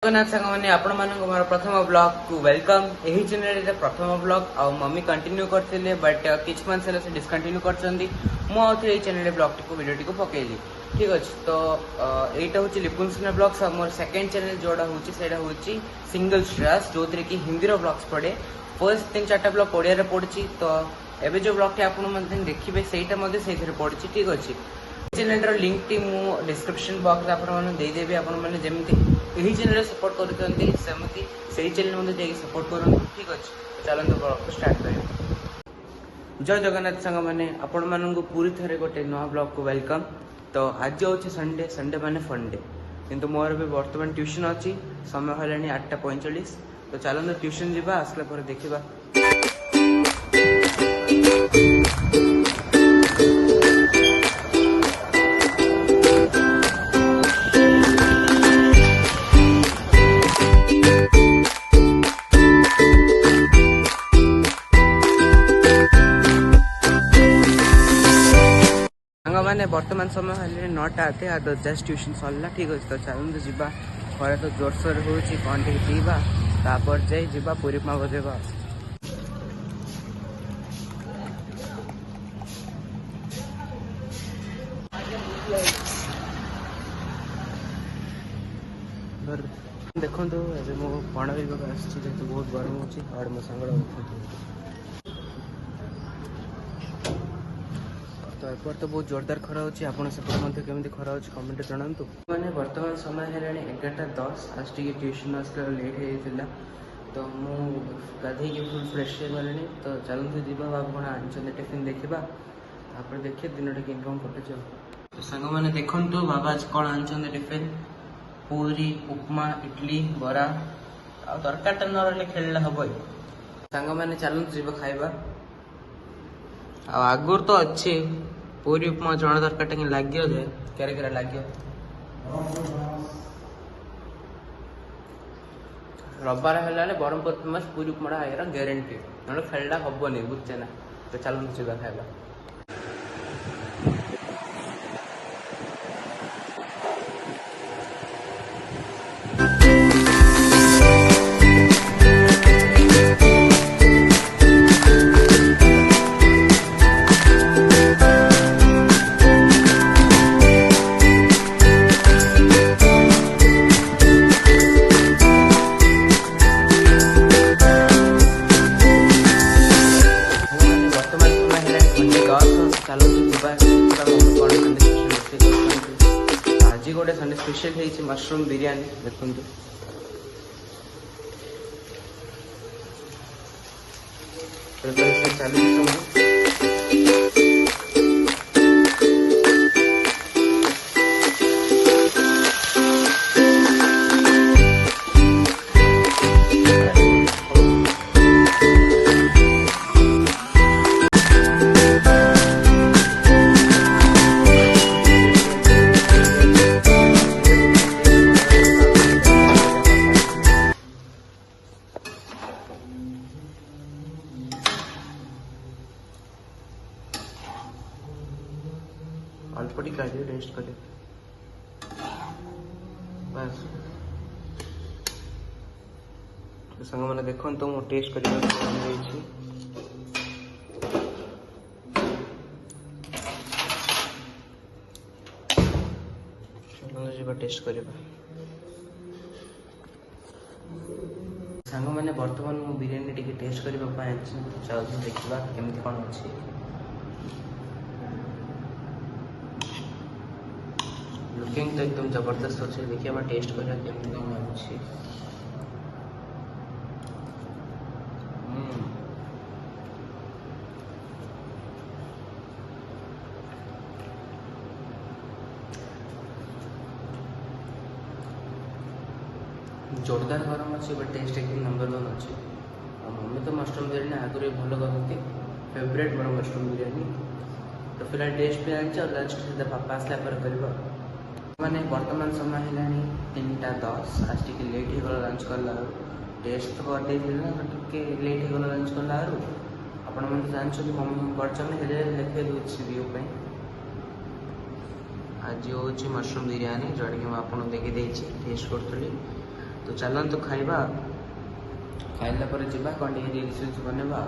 जगन्नाथ सांग मैंने आपण मानक मोर प्रथम ब्लॉग को वेलकम। यही चैनल रे प्रथम ब्लॉग आ मम्मी कंटिन्यू करथिले बट किछ मंथ से डिस्कंटिन्यू करचंदी। मु आउथरे एई चैनल रे ब्लॉग टिको वीडियो टिको पकेली। ठीक अछि तो एटा होची लिपुन सिन्हा ब्लॉग्स मोर सेकंड चैनल जोडा होची सेडा होची सिंगल स्ट्रेस जोतरे की हिंदी रो ब्लॉग्स पड़े। फर्स्ट 3-4टा ब्लॉग ओडिया रे पड़ची तो एबे जो ब्लॉग टे आपण मन देखिबे सेटा मध्ये सेथरे पड़ची। ठीक अछि चैनल रो लिंक टी मु डिस्क्रिप्शन बॉक्स रे आपण मन देई देबे। आपण मन जेमति यही चैनल सपोर्ट करते सेमती से चैनल मध्य सपोर्ट करूँ। ठीक अच्छे चलते ब्लॉग स्टार्ट कर। जय जगन्नाथ सांग मैंने आपण मानक पूरी थे गोटे नुआ ब्लॉग को वेलकम। तो आज हूँ संडे संडे माने फंडे किंतु मोर भी बर्तमान ट्यूशन अच्छी समय है 8:45। तो चलते ट्यूशन जावा आसला पर देखा। मैंने वर्तमान समय है 9टा आते जस्ट ट्यूशन सरला। ठीक अच्छे तो चलते जीवा घर तो जोरसोर हो कौन टे पीवा तापर जाई जीवा पूरी उपमा बजेगा। देखो मो पणा जेहतु बहुत गरम हो मो सांग तो एपर तो बहुत जोरदार खरा होची। आपण सेपटे केमती खरा होची कमेंट जणांतु। मैंने वर्तमान समय है 11:10 आज टी ट्यूशन आसला लेट होता तो मु गाधे की फुल फ्रेश गले। तो चलते जीवा बाबा कौन आनी टिफिन देखा तापर देखिए दिन टे इनकम कटे। तो सांग मैंने देखु बाबा आज कौन आनी टिफिन पूरी उपमा इडली बरा आ तरकारीटा न रही खेलना हम सांग मैंने चलते जीवा खाइबा। आगुर तो अच्छे पूरी उपमा चना तरकारीटा लगे जे केरे लगे रविवार है ब्रह्मपुर फेमस पूरी उपमा आइर ग्यारंटी ना खेलना हेनी बुझे ना। तो चलते जीवा खाइबा। आज गोटे संडे स्पेशल है मशरूम बिरयानी देखु। अल्पटी का टेस्ट करे बस। तो संग मैंने देखो तो मो टेस्ट कर टेस्ट करवा। सांग मैंने बर्तमान मो बिरयानी टी टेस्ट करने चाहूँ देखा केमती कौन अच्छी। लुकिंग तो एकदम जबरदस्त अच्छे देखिए टेस्ट करा केमती कौन अच्छी। जोरदार गरम अच्छे बट टेस्ट एकदम नंबर 1 अच्छे। मम्मी तो मशरूम बिरयानी आगुरी भल करती फेवरेट मोर मशरूम बिरयानी। तो फिलहाल टेस्ट भी आनी और लंच पापा आसला पर कर मैंने वर्तमान समय है 3:10 आज टी लेट हो लंच कला टेस्ट तो करदे टे लेट हो लंच कला आपण मैंने जानते मम्मी कर लिखे दूसरी व्यू आज हूँ मशरूम बिरयानी जोटा कि मुझे देखी टेस्ट करी तो चलतु खाइबा खाइला पर जीवा कौन रील्स बनेबा।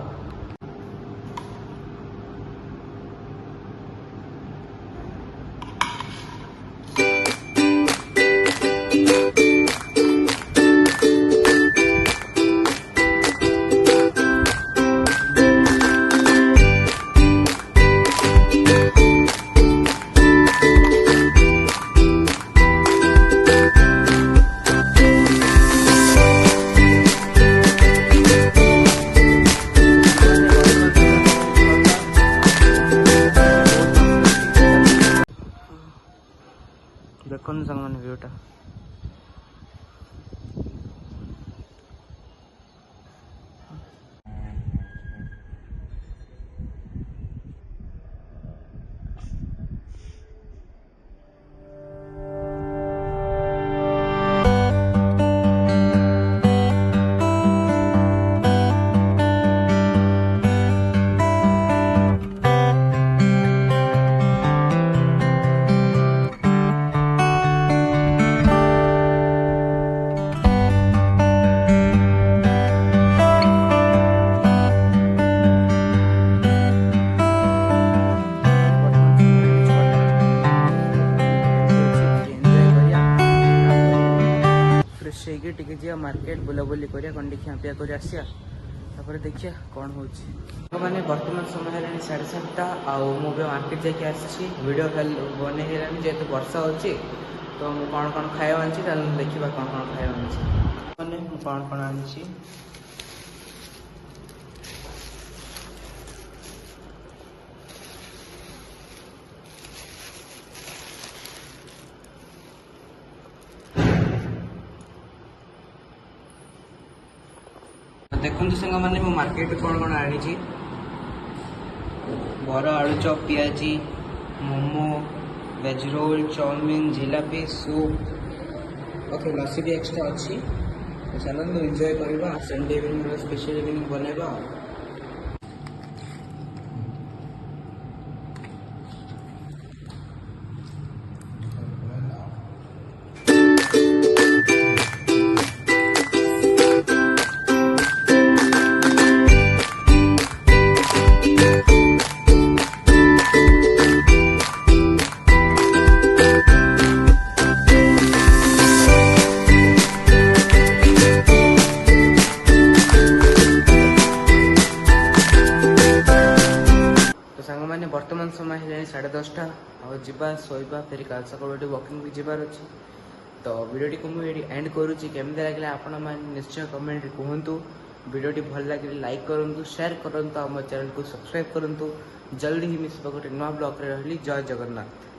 देखो सामान व्यूटा टिके जी मार्केट बुलाबुली करिया कौन खियापिया कर आसिया तापर देखिया कौन हो मैंने बर्तमान समय है 7:30 आउ मुझे मार्केट जाके आसी वीडियो बन जेहतु वर्षा हो तो मुझे कौन कौन खाया आनी देखा कौन कौन खाया मैंने कौन कौन आनी देखो सांग मैंने मो मार्केट कौन कौन आनी बरा आलू चॉप पियाजी मोमो वेज रोल चाउमिन जिलापी सूप ओके लस्सी भी एक्स्ट्रा अच्छी तो चलते एंजॉय करवा संडे इवनिंग स्पेशल इवनिंग बनवा। मैंने वर्तमान समय है 10:30 और जीवा शोबा फिर काल सकाल वॉकिंग भी जीवार अच्छे तो वीडियो को मुझे एंड करुच्ची केमती लगे आपण मैंने निश्चय कमेंट कहतु वीडियो भल लगे लाइक करूँ शेयर करूँ आम चैनल को सब्सक्राइब करूँ जल्दी ही मिस गोटे नुआ ब्लॉग रही जय जगन्नाथ।